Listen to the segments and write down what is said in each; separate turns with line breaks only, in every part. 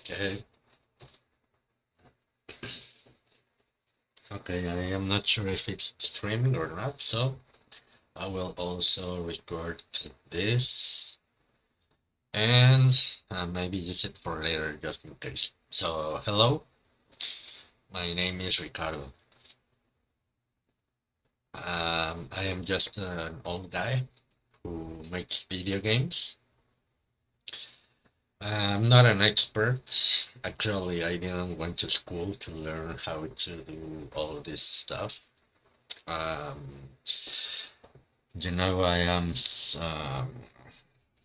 Okay, okay, I am not sure if it's streaming or not, so I will also record this and maybe use it for later just in case. So, hello, my name is Ricardo. I am just an old guy who makes video games. I'm not an expert. Actually, I didn't went to school to learn how to do all this stuff. Um, I am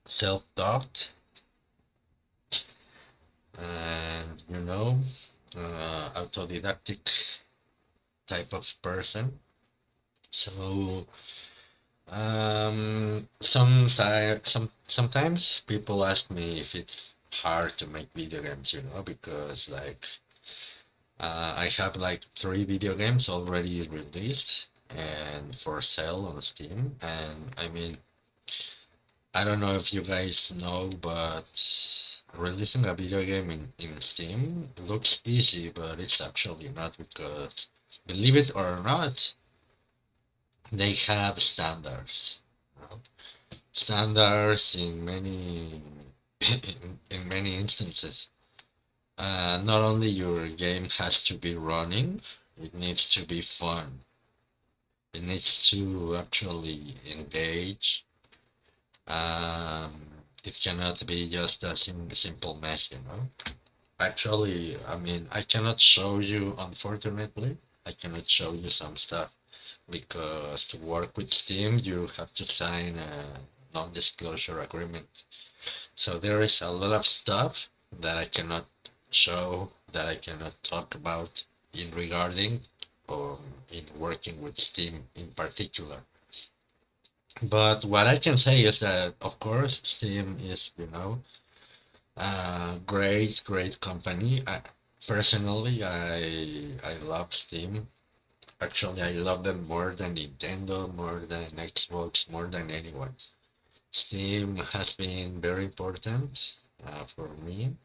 self-taught and autodidactic type of person. So sometimes people ask me if it's hard to make video games, because I have like 3 video games already released and for sale on Steam. And I mean, I don't know if you guys know, but releasing a video game in Steam looks easy, but it's actually not because, believe it or not, they have standards. You know? Standards in many in many instances. Not only your game has to be running, it needs to be fun. It needs to actually engage. It cannot be just a simple mess. Actually, I mean, I cannot show you, unfortunately, I cannot show you some stuff because to work with Steam, you have to sign a non-disclosure agreement. So there is a lot of stuff that I cannot show, that I cannot talk about in regarding in working with Steam in particular. But what I can say is that, of course, Steam is, a great company. Personally, I love Steam. Actually, I love them more than Nintendo, more than Xbox, more than anyone. Steam has been very important for me,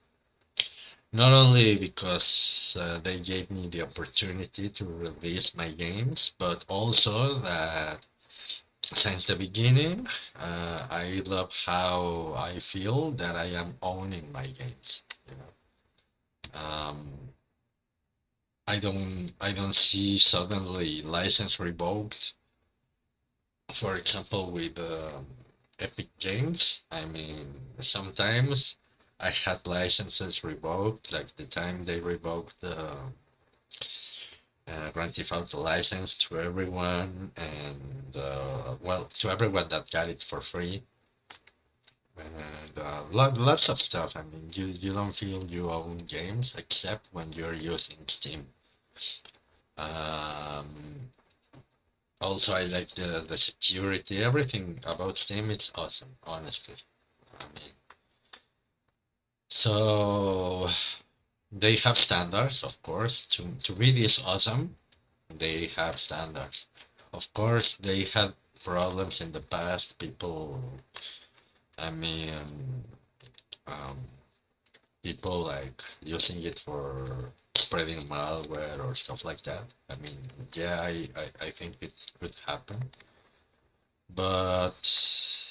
not only because they gave me the opportunity to release my games, but also that since the beginning, I love how I feel that I am owning my games. You I don't see suddenly license revoked. For example, with Epic Games, I mean, sometimes I had licenses revoked, like the time they revoked the Grand Theft Auto license to everyone, and well, to everyone that got it for free, and lots of stuff. I mean, you don't feel you own games except when you're using Steam. Um, Also, I like the security. Everything about Steam, it's awesome, honestly. I mean, so they have standards, of course. To be this awesome, they have standards. Of course, they had problems in the past. People, I mean, um, people like using it for spreading malware or stuff like that. I mean, yeah, I think it could happen, but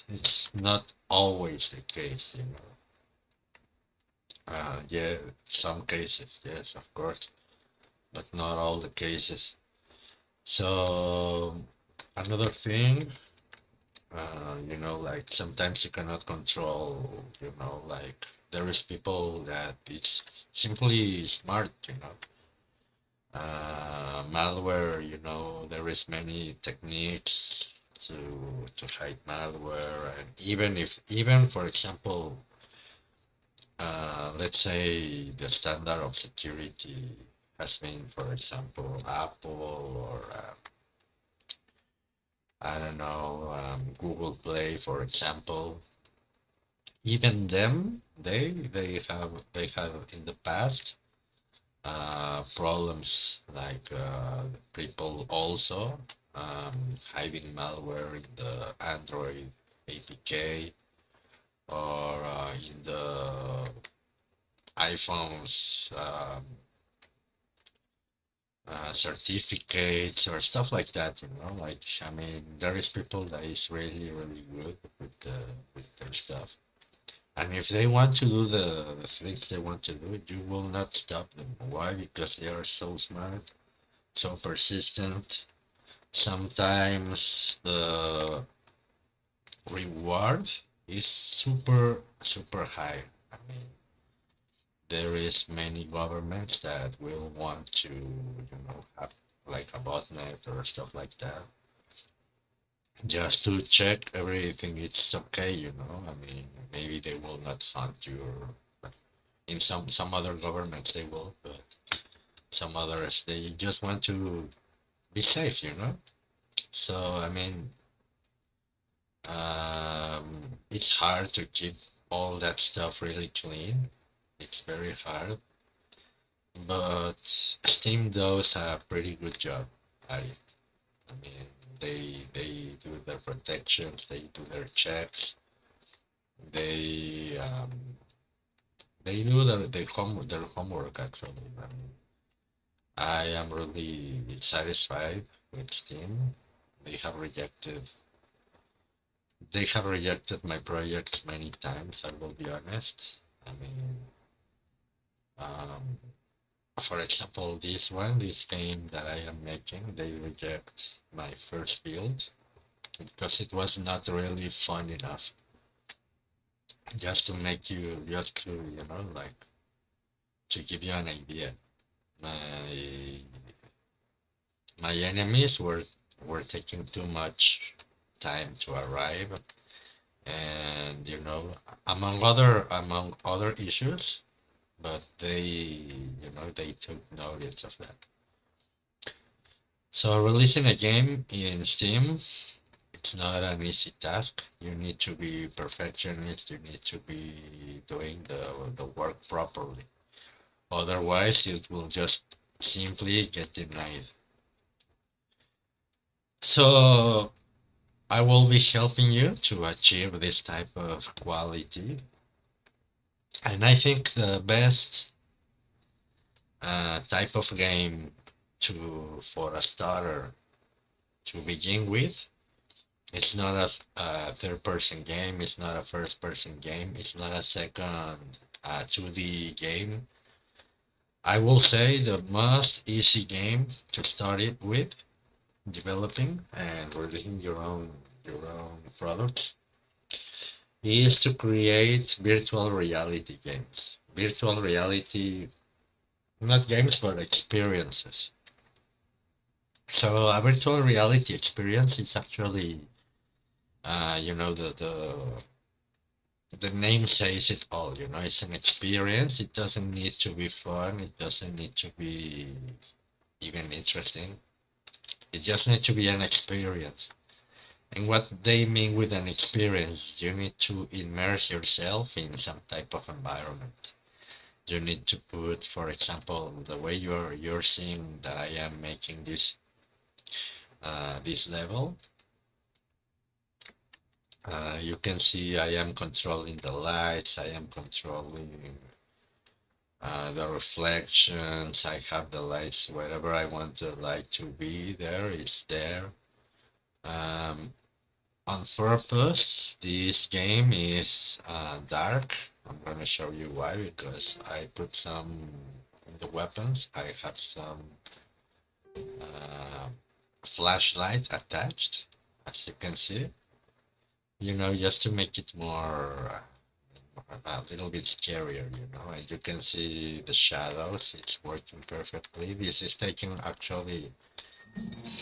it's not always the case. Yeah, some cases, yes, of course, but not all the cases. So another thing, like sometimes you cannot control, like there is people that it's simply smart. Malware, there is many techniques to hide malware, and even for example, let's say the standard of security has been, for example, Apple or I don't know, Google Play, for example. Even them, they have in the past problems like people also hiding malware in the Android APK or in the iPhones, certificates or stuff like that. Like I mean, there is people that is really really good with their stuff. And if they want to do the things they want to do, you will not stop them. Why? Because they are so smart, so persistent. Sometimes the reward is super, super high. I mean, there is many governments that will want to, have like a botnet or stuff like that, just to check everything it's okay. I mean, maybe they will not hunt you, or in some other governments they will, but some others they just want to be safe. So I mean, it's hard to keep all that stuff really clean. It's very hard, but Steam does a pretty good job at it. I mean, they do their protections, they do their checks, they they do their homework actually. I mean, I am really satisfied with Steam. They have rejected they have rejected my projects many times. I will be honest. I mean, um, for example, this game that I am making, they reject my first build because it was not really fun enough. Just to like to give you an idea, my my enemies were taking too much time to arrive, and among other issues, but they took notice of that. So releasing a game in Steam, it's not an easy task. You need to be perfectionist. You need to be doing the work properly. Otherwise, it will just simply get denied. So I will be helping you to achieve this type of quality. And I think the best type of game for a starter to begin with, it's not a third-person game. It's not a first-person game. It's not a second 2D game. I will say the most easy game to start it with, developing and releasing your own products, is to create virtual reality games. Virtual reality, not games, but experiences. So a virtual reality experience is actually, the name says it all. It's an experience. It doesn't need to be fun. It doesn't need to be even interesting. It just needs to be an experience. And what they mean with an experience, you need to immerse yourself in some type of environment. You need to put, for example, the way you're seeing that I am making this level. You can see I am controlling the lights. I am controlling the reflections. I have the lights wherever I want the light to be. There, it's there. Um, on purpose, this game is dark. I'm gonna show you why, because I put some in the weapons. I have some uh, flashlight attached, as you can see. Just to make it more a little bit scarier. And you can see the shadows. It's working perfectly. This is taking actually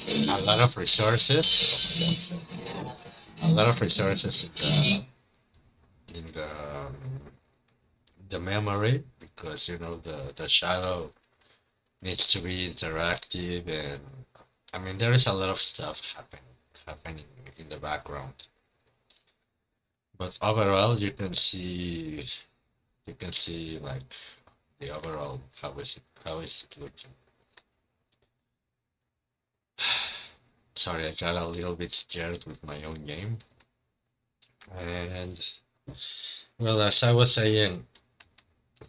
a lot of resources. A lot of resources in the memory, because the shadow needs to be interactive, and I mean there is a lot of stuff happening in the background. But overall, you can see like the overall how is it looking. Sorry, I got a little bit scared with my own game. And well, as I was saying,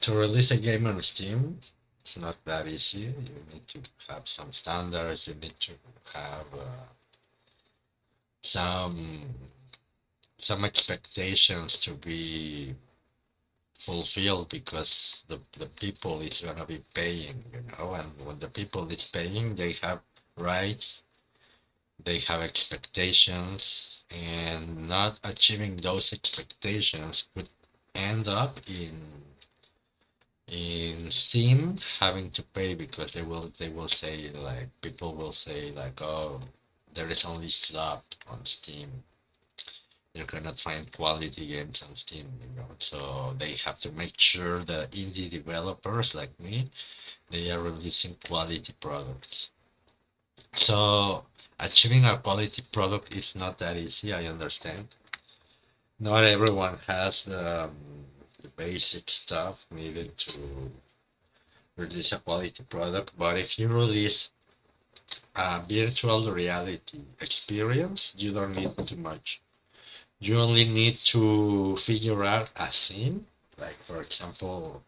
To release a game on Steam, it's not that easy. You need to have some standards. You need to have some some expectations to be fulfilled because the people is gonna be paying, and when the people is paying, they have rights, they have expectations, and not achieving those expectations could end up in Steam having to pay because they will say, like, people will say, like, oh, there is only slop on Steam. You cannot find quality games on Steam. So they have to make sure the indie developers like me, they are releasing quality products. So achieving a quality product is not that easy, I understand. Not everyone has the basic stuff needed to release a quality product, but if you release a virtual reality experience, you don't need too much. You only need to figure out a scene, like, for example,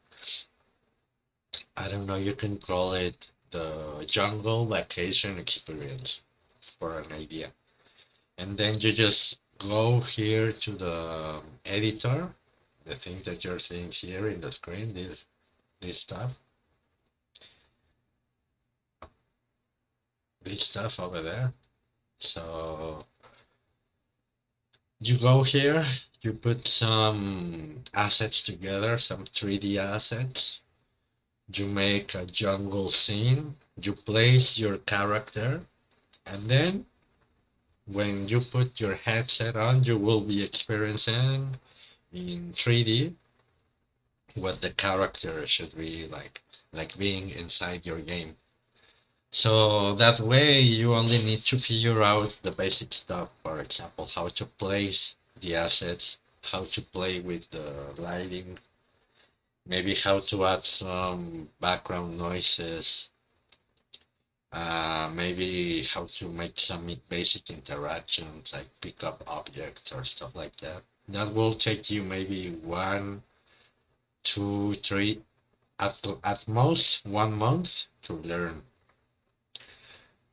I don't know, you can call it the jungle vacation experience for an idea. And then you just go here to the editor, the thing that you're seeing here in the screen, this stuff, over there. So you go here, you put some assets together, some 3D assets. You make a jungle scene, you place your character, and then when you put your headset on, you will be experiencing in 3D what the character should be like being inside your game. So that way you only need to figure out the basic stuff, for example, how to place the assets, how to play with the lighting, maybe how to add some background noises, maybe how to make some basic interactions like pick up objects or stuff like that. That will take you maybe 1, 2, 3, at most 1 month to learn.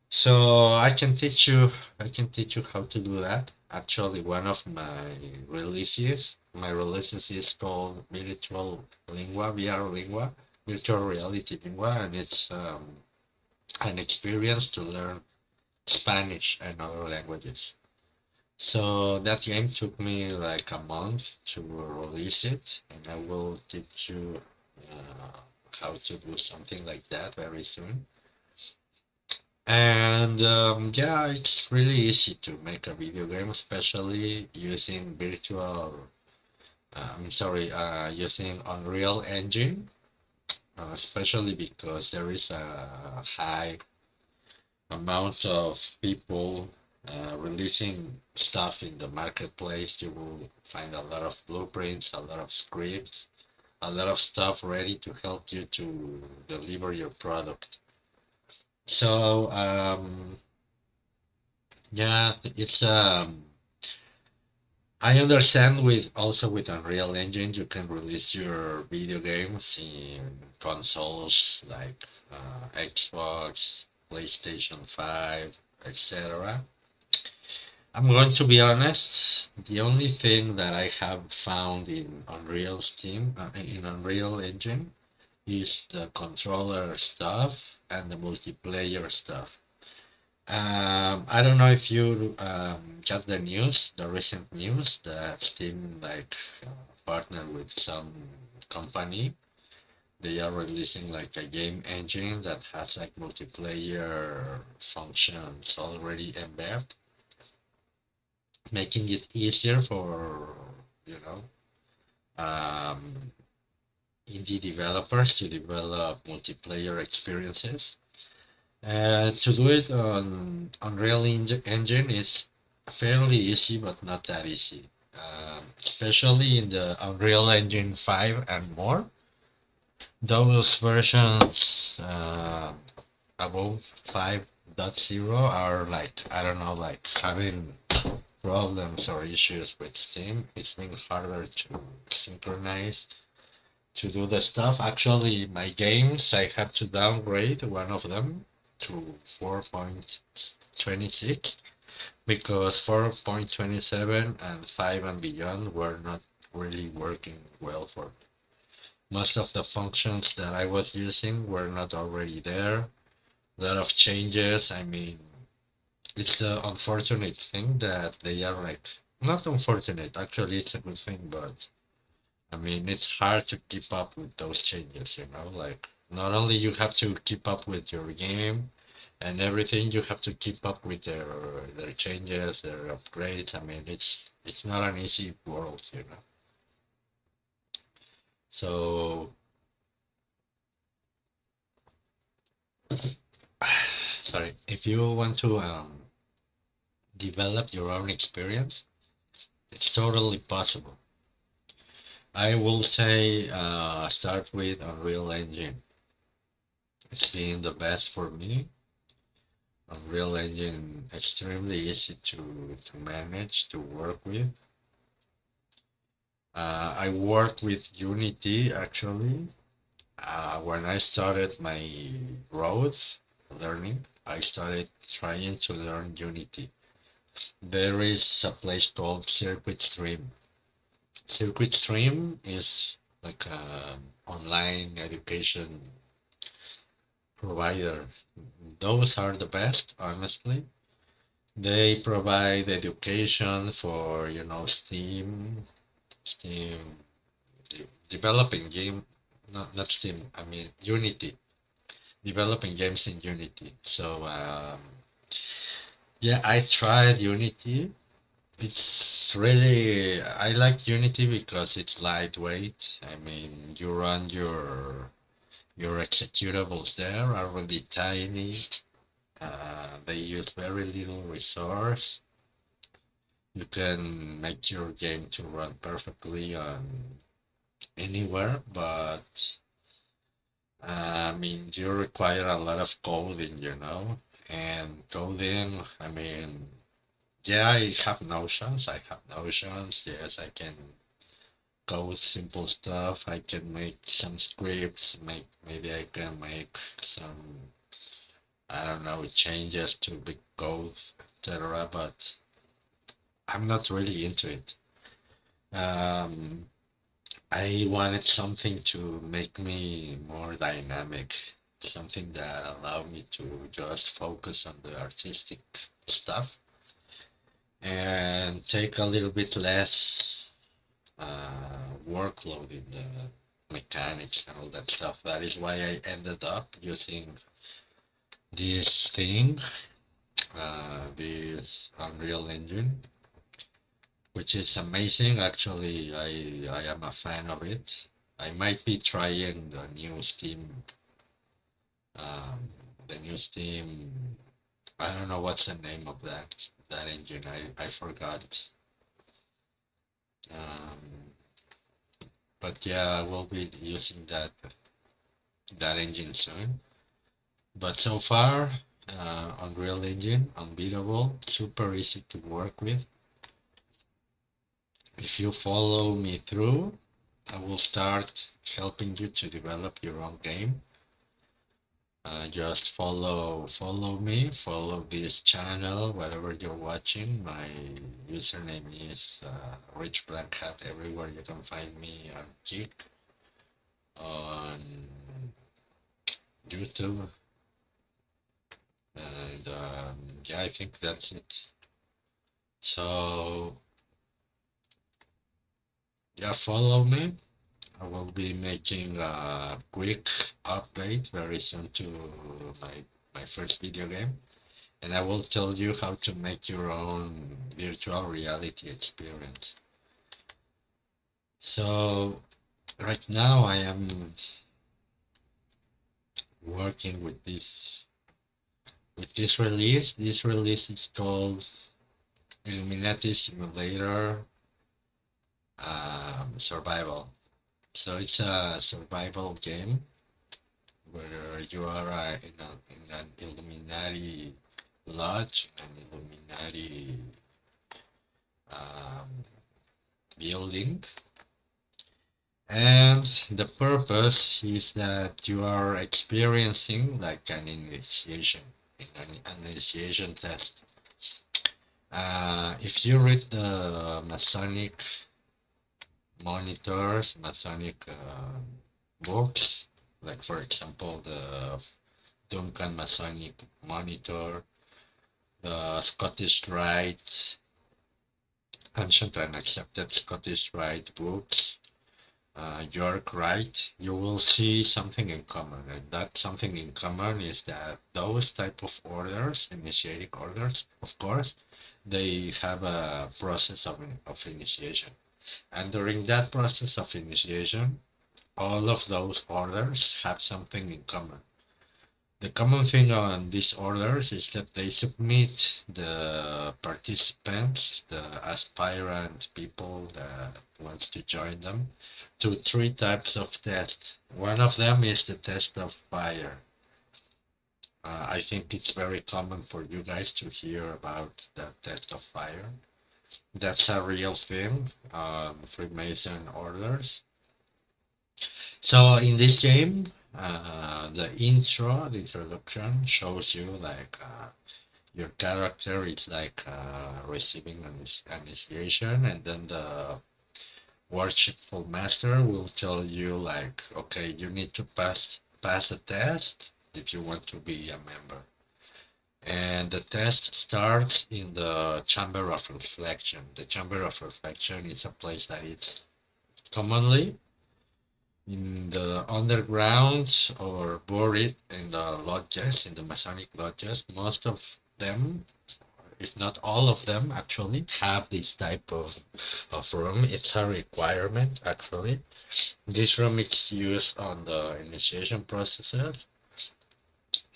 So I can teach you how to do that. Actually, one of my releases is called Virtual Lingua, VR Lingua, Virtual Reality Lingua, and it's an experience to learn Spanish and other languages. So that game took me like a month to release it, and I will teach you how to do something like that very soon. And yeah, it's really easy to make a video game, especially using using Unreal Engine, especially because there is a high amount of people releasing stuff in the marketplace. You will find a lot of blueprints, a lot of scripts, a lot of stuff ready to help you to deliver your product. So yeah, it's I understand with Unreal Engine you can release your video games in consoles like Xbox, PlayStation 5, etc. I'm going to be honest, the only thing that I have found in in Unreal Engine is the controller stuff and the multiplayer stuff. I don't know if you got the recent news that Steam partnered with some company. They are releasing like a game engine that has like multiplayer functions already embedded, making it easier for you know um, indie developers to develop multiplayer experiences. To do it on Unreal Engine is fairly easy, but not that easy. Especially in the Unreal Engine 5 and more. Those versions above 5.0 are like, I don't know, like having problems or issues with Steam. It's been harder to synchronize to do the stuff. Actually, my games, I have to downgrade one of them to 4.26 because 4.27 and 5 and beyond were not really working well for me. Most of the functions that I was using were not already there. A lot of changes. I mean, it's the unfortunate thing that they are like, not unfortunate, actually, it's a good thing, but I mean, it's hard to keep up with those changes, you know? Like, not only you have to keep up with your game and everything, you have to keep up with their changes, their upgrades. I mean, it's not an easy world, you know? So, sorry, if you want to develop your own experience, it's totally possible. I will say start with Unreal Engine. It's been the best for me. Unreal Engine extremely easy to manage, to work with. I work with Unity actually. When I started my road learning, I started trying to learn Unity. There is a place called Circuit Stream. Circuit Stream is like an online education provider. Those are the best, honestly. They provide education for, you know, Steam, developing game, not Steam, I mean Unity, developing games in Unity. So, yeah, I tried Unity. It's really, I like Unity because it's lightweight. I mean, you run your executables there are really tiny. They use very little resource. You can make your game to run perfectly on anywhere, but I mean, you require a lot of coding, you know, and coding, I mean, yeah, I have notions. I have notions. Yes, I can code simple stuff. I can make some scripts. Maybe I can make some, I don't know, changes to big code, etc. But I'm not really into it. Um, I wanted something to make me more dynamic, something that allowed me to just focus on the artistic stuff and take a little bit less workload in the mechanics and all that stuff. That is why I ended up using this thing, this Unreal Engine, which is amazing. Actually, I am a fan of it. I might be trying um, the new Steam. I don't know what's the name of that engine. I forgot. Um, but yeah, I will be using that engine soon. But so far, Unreal Engine, unbeatable, super easy to work with. If you follow me through, I will start helping you to develop your own game. Just follow me, follow this channel, whatever you're watching. My username is Rich Black Hat everywhere you can find me on Kick, on YouTube, and yeah, I think that's it. So yeah, follow me. I will be making a quick update very soon to my first video game, and I will tell you how to make your own virtual reality experience. So right now I am working with this release. This release is called Illuminati Simulator Survival. So it's a survival game where you are in an Illuminati lodge, an Illuminati um, building, And the purpose is that you are experiencing like an initiation, an initiation test. If you read the Masonic monitors, Masonic books, like for example the Duncan Masonic Monitor, the Scottish Rite, Ancient and Accepted Scottish Rite books, York Rite, you will see something in common, and that something in common is that those type of orders, initiating orders, of course, they have a process of initiation. And during that process of initiation, all of those orders have something in common. The common thing on these orders is that they submit the participants, the aspirant people that wants to join them, to three types of tests. One of them is the test of fire. I think it's very common for you guys to hear about the test of fire. That's a real thing on Freemason orders. So in this game, the intro, the introduction shows you like your character is like receiving an initiation, and then the worshipful master will tell you like, okay, you need to pass a test if you want to be a member. And the test starts in the chamber of reflection. The chamber of reflection is a place that is commonly in the underground or buried in the lodges, in the Masonic lodges. Most of them, if not all of them, actually have this type of room. It's a requirement, actually. This room is used on the initiation processes,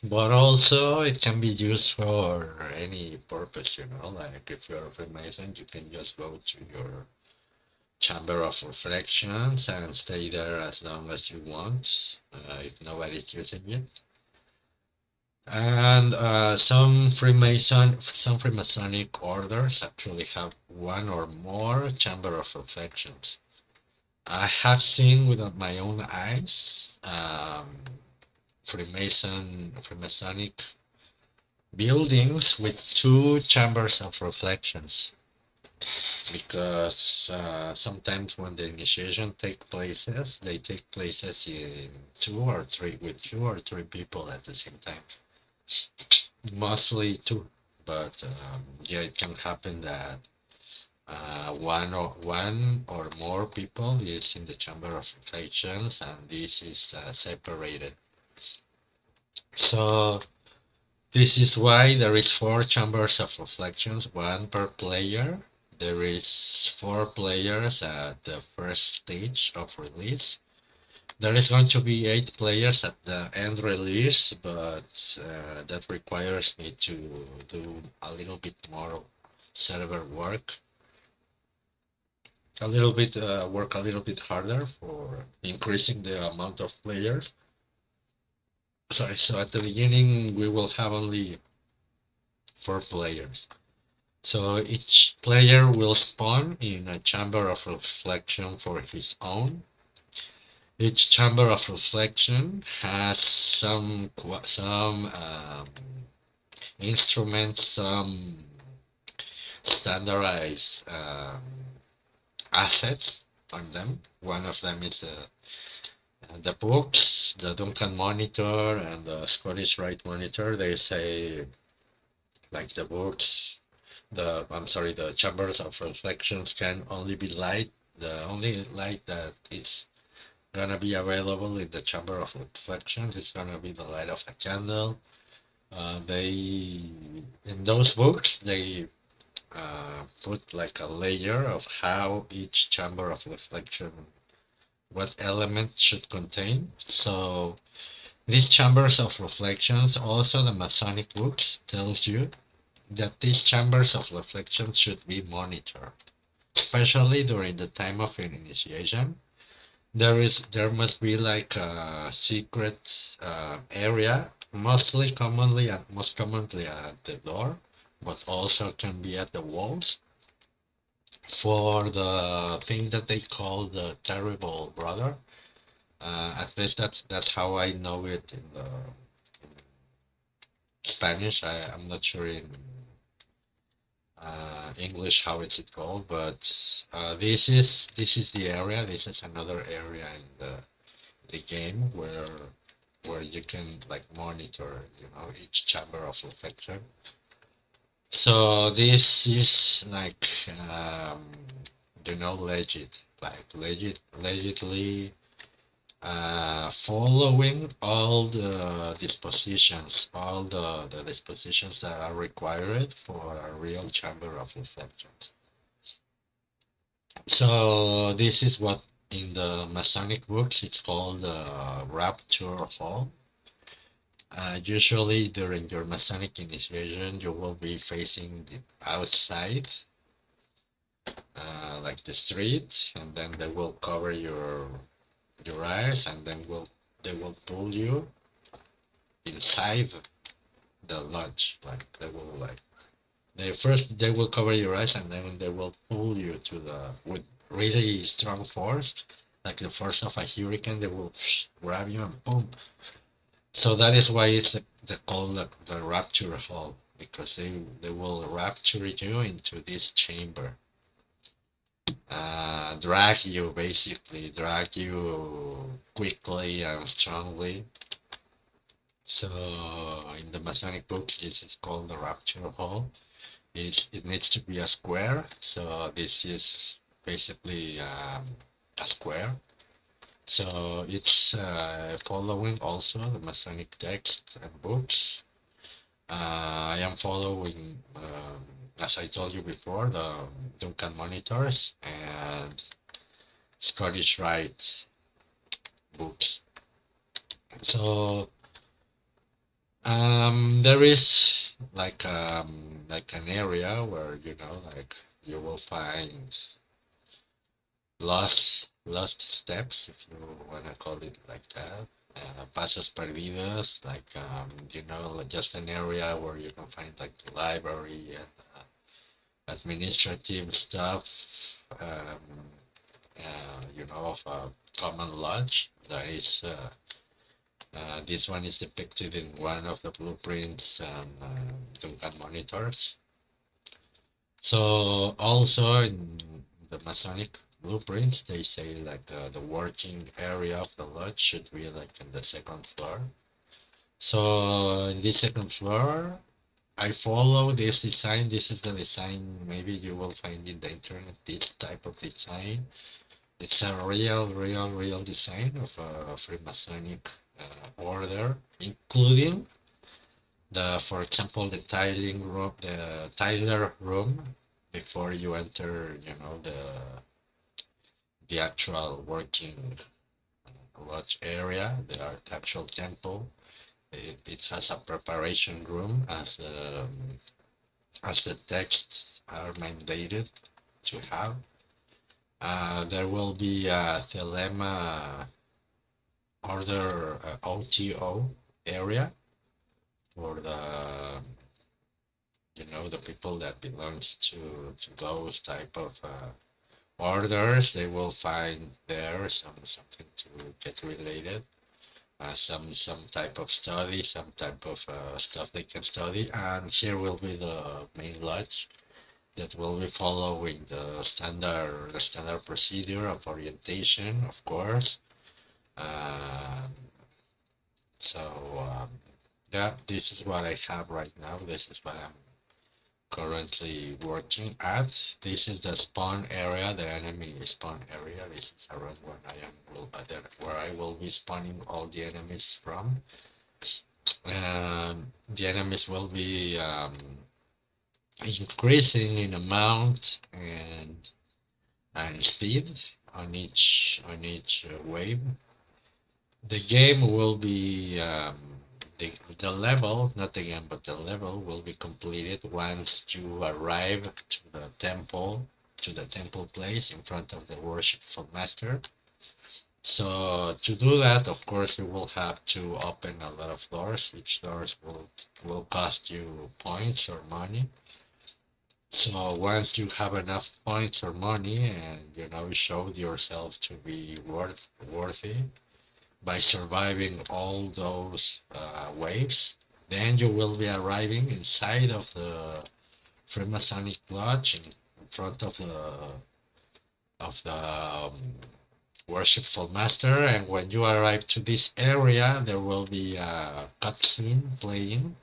but also it can be used for any purpose, you know, like if you're a Freemason, you can just go to your chamber of reflections and stay there as long as you want, if nobody's using it. And some Freemasonic orders actually have one or more chamber of reflections. I have seen with my own eyes Freemasonic buildings with two chambers of reflections, because sometimes when the initiation they take places in two or three people at the same time, mostly two, but yeah, it can happen that one or more people is in the chamber of reflections, and this is separated. So this is why there is four chambers of reflections, one per player. There is four players at the first stage of release. There is going to be 8 players at the end release, but that requires me to do a little bit more server work, work a little bit harder for increasing the amount of players. Sorry, so at the beginning we will have only 4 players. So each player will spawn in a chamber of reflection for his own. Each chamber of reflection has some instruments, some standardized assets on them. One of them is the books, the Duncan monitor and the Scottish Rite monitor. They say like the books, the chambers of reflections can only be light. The only light that is gonna be available in the chamber of reflections is gonna be the light of a candle. In those books they put like a layer of how each chamber of reflection, what elements should contain. So these chambers of reflections, also the Masonic books tells you that these chambers of reflection should be monitored, especially during the time of an initiation. There must be like a secret area, most commonly at the door, but also can be at the walls, for the thing that they call the terrible brother. At least that's how I know it in the Spanish. I'm not sure in English how it's it called, but this is the area. This is another area in the game where you can like monitor, each chamber of reflection. So this is like legitly following all the dispositions, all the dispositions that are required for a real chamber of reflections. So this is what in the Masonic books it's called the Rapture Hall. Usually during your Masonic initiation, you will be facing the outside, like the street, and then they will cover your eyes, and then they will pull you inside the lodge. Like they will cover your eyes, and then they will pull you to the with really strong force, like the force of a hurricane. They will grab you and boom. So that is why it's called the rapture hall, because they will rapture you into this chamber, drag you quickly and strongly. So in the Masonic books, this is called the rapture hall. It needs to be a square, so this is basically a square. So it's following also the Masonic texts and books. I am following, as I told you before, the Duncan Monitors and Scottish Rite books. So there is like an area where like you will find lost steps, if you wanna call it like that. Pasos perdidos, like just an area where you can find like the library and administrative stuff, of a common lodge. That is, this one is depicted in one of the blueprints and Duncan monitors. So also in the Masonic blueprints, they say like the working area of the lodge should be like in the second floor. So in this second floor, I follow this design. This is the design maybe you will find in the internet, this type of design. It's a real design of a Freemasonic order, including for example, the Tyler room before you enter, the actual working lodge area, the actual temple. It has a preparation room as the texts are mandated to have. There will be a Thelema order OTO area for the people that belongs to those type of orders. They will find there something to get related, some type of study, some type of stuff they can study. And here will be the main lodge that will be following the standard procedure of orientation, of course. Um, so yeah, this is what I have right now. This is what I'm currently working at. This is the spawn area, the enemy spawn area. This is around where I will be spawning all the enemies from. The enemies will be increasing in amount and speed on each wave. The game will be the level, not the game, but the level will be completed once you arrive to the temple place in front of the worshipful master. So to do that, of course, you will have to open a lot of doors. Each doors will cost you points or money. So once you have enough points or money and you showed yourself to be worthy by surviving all those waves, then you will be arriving inside of the Freemasonic Lodge in front of the worshipful master. And when you arrive to this area, there will be a cutscene playing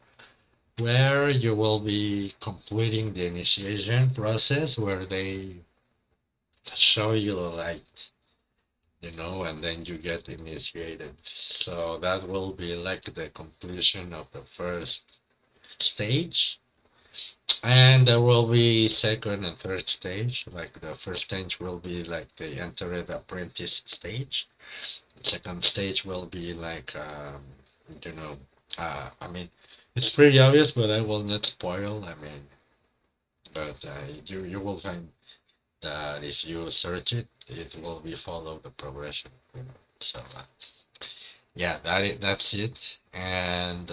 where you will be completing the initiation process where they show you the light, and then you get initiated. So that will be like the completion of the first stage. And there will be second and third stage. Like the first stage will be like the entered apprentice stage. Second stage will be like, you know, I mean, it's pretty obvious, but I will not spoil. I mean, but you will find that if you search it, it will be follow the progression. So yeah, that's it. And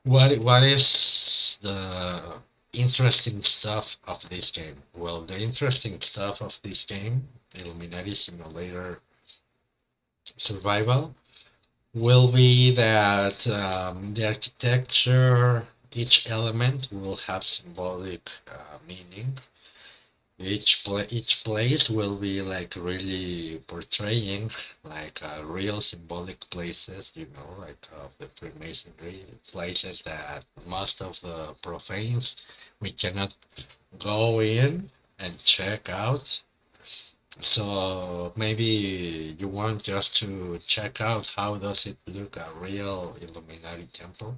what is the interesting stuff of this game? Well, the interesting stuff of this game, Illuminati Simulator Survival, will be that the architecture, each element will have symbolic meaning. Each place will be like really portraying like real symbolic places, like of the Freemasonry places that most of the profanes we cannot go in and check out. So maybe you want just to check out how does it look a real Illuminati temple.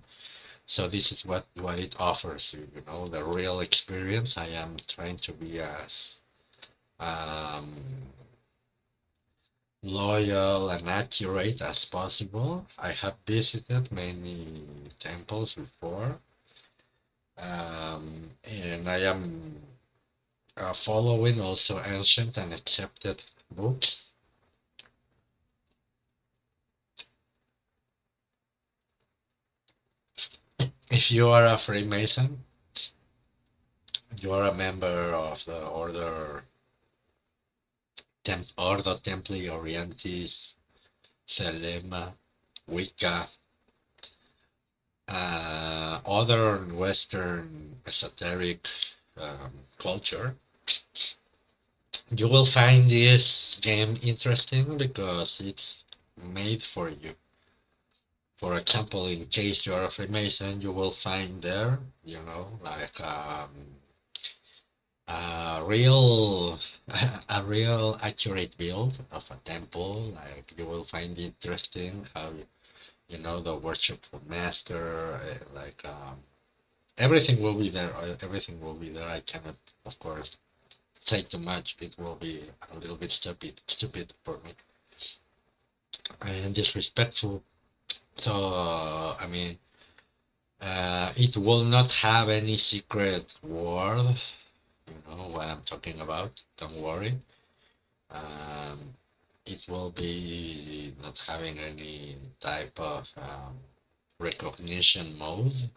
So this is what it offers you, the real experience. I am trying to be as um, loyal and accurate as possible. I have visited many temples before, and I am following also ancient and accepted books. If you are a Freemason, you are a member of the Ordo Templi Orientis, Selema, Wicca, other Western esoteric culture, you will find this game interesting because it's made for you. For example, in case you are a Freemason, you will find there, like a real a real accurate build of a temple. Like you will find interesting how the worshipful master, like everything will be there. Everything will be there. I cannot, of course, say too much. It will be a little bit stupid for me and disrespectful. So I mean, it will not have any secret word. You know what I'm talking about. Don't worry. Um, it will be not having any type of recognition mode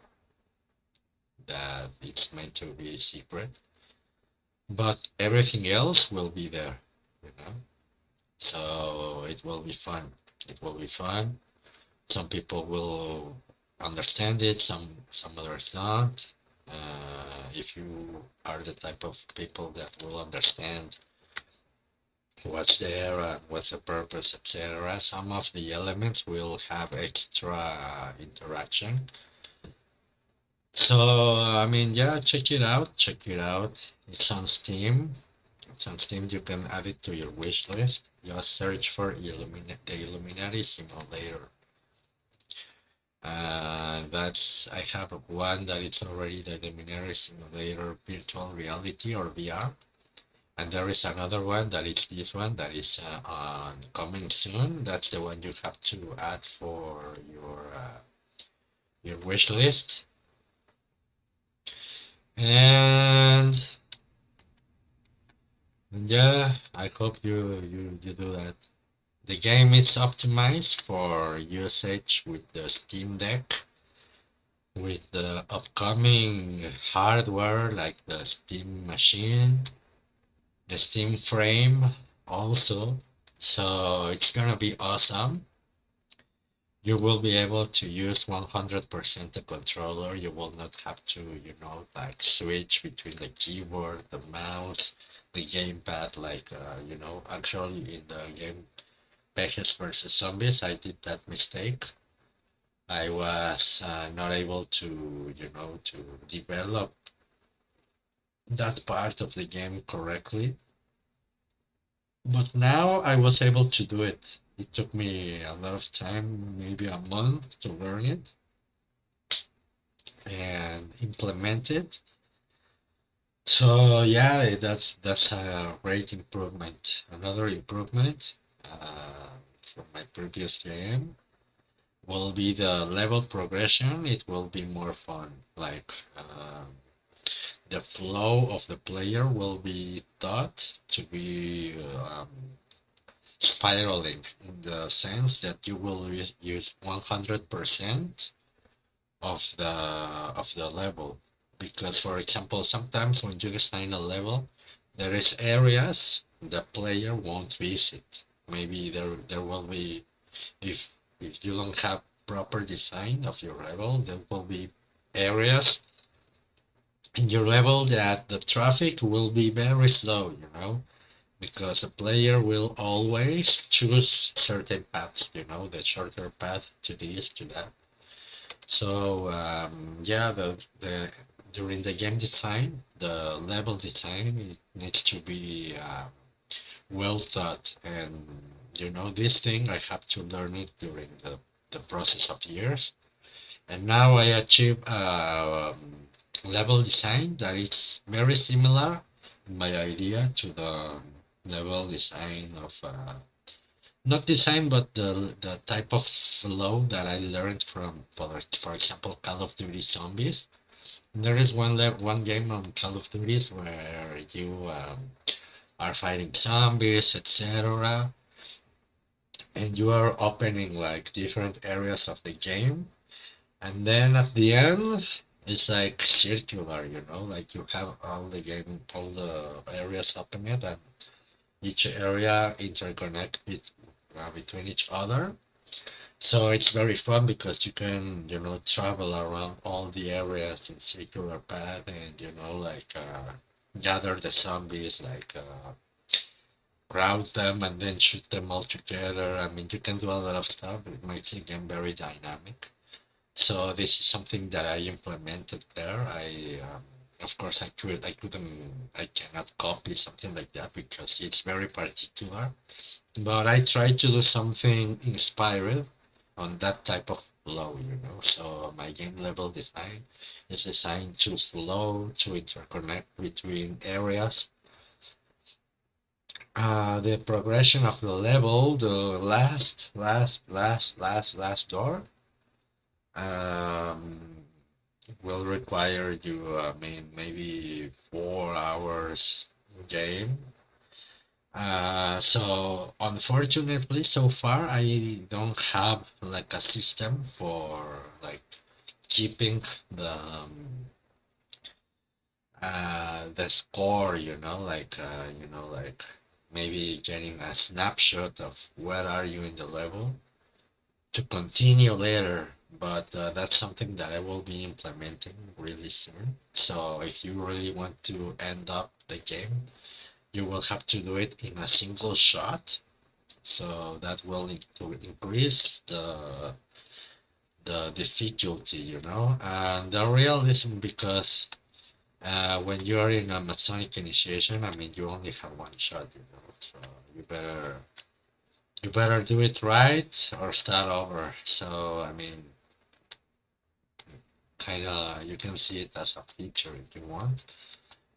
that it's meant to be secret, but everything else will be there, you know. So it will be fun. It will be fun. Some people will understand it. Some others not. If you are the type of people that will understand what's there and what's the purpose, etc., some of the elements will have extra interaction. So I mean, yeah, check it out. Check it out. It's on Steam. It's on Steam. You can add it to your wish list. Just search for the Illuminati Simulator. I have one that it's already the Illuminati Simulator Virtual Reality or VR. And there is another one that is this one that is coming soon. That's the one you have to add for your wish list. And yeah, I hope you do that. The game is optimized for usage with the Steam Deck. with the upcoming hardware like the Steam machine, the Steam frame also. So it's gonna be awesome. You will be able to use 100% the controller. You will not have to, like switch between the keyboard, the mouse, the gamepad. Like, actually in the game Peches versus Zombies, I did that mistake. I was not able to, to develop that part of the game correctly. But now I was able to do it. It took me a lot of time, maybe a month to learn it and implement it. So yeah, that's a great improvement. Another improvement from my previous game will be the level progression. It will be more fun. Like the flow of the player will be thought to be spiraling in the sense that you will use 100% of the level, because for example sometimes when you design a level there is areas the player won't visit. Maybe there will be, if you don't have proper design of your level, there will be areas in your level that the traffic will be very slow, because the player will always choose certain paths, the shorter path to this, to that. So yeah, the during the game design, the level design, it needs to be well thought, and this thing I have to learn it during the process of years, and now I achieve level design that is very similar in my idea to the level design of not design, but the type of flow that I learned from, for example, Call of Duty Zombies. There is one game on Call of Duties where you are fighting zombies, etc., and you are opening like different areas of the game, and then at the end it's like circular, like you have all the game, all the areas open it, and each area interconnect between each other. So it's very fun because you can, travel around all the areas in circular path, and, like gather the zombies, like crowd them and then shoot them all together. I mean, you can do a lot of stuff. It makes the game very dynamic. So this is something that I implemented there. Of course, I cannot copy something like that because it's very particular. But I try to do something inspired on that type of flow, So my game level design is designed to flow, to interconnect between areas. The progression of the level, the last door, um, will require you, I mean, maybe 4 hours game. So unfortunately, so far I don't have like a system for like keeping the score, like maybe getting a snapshot of where are you in the level to continue later. But that's something that I will be implementing really soon. So if you really want to end up the game, you will have to do it in a single shot. So that will increase the difficulty, and the realism, because when you are in a Masonic initiation, I mean, you only have one shot, so you better do it right or start over. So I mean, kind of you can see it as a feature if you want,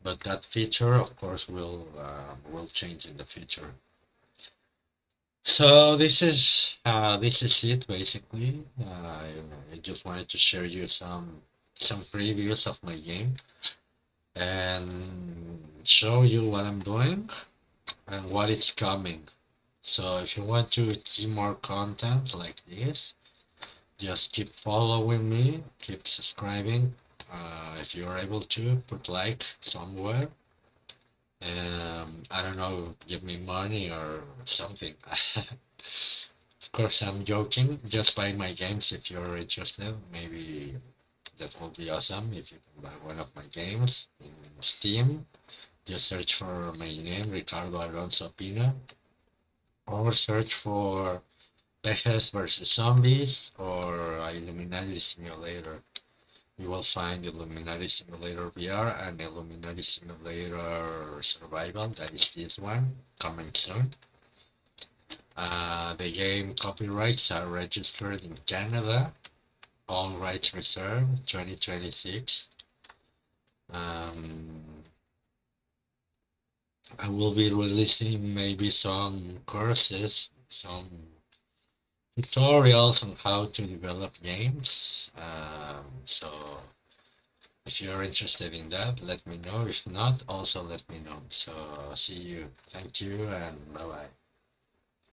but that feature, of course, will change in the future. So this is it basically. I just wanted to share you some previews of my game and show you what I'm doing and what is coming. So if you want to see more content like this, just keep following me, keep subscribing. If you're able to, put like somewhere. I don't know, give me money or something. Of course, I'm joking. Just buy my games if you're interested. Maybe that will be awesome if you can buy one of my games in Steam. Just search for my name, Ricardo Alonso Pina, or search for Pejes versus Zombies or Illuminati Simulator. You will find Illuminati Simulator VR and Illuminati Simulator Survival. That is this one coming soon. The game copyrights are registered in Canada. All rights reserved, 2026. I will be releasing maybe some courses, some tutorials on how to develop games. So if you're interested in that, let me know. If not, also let me know. So see you. Thank you and bye bye.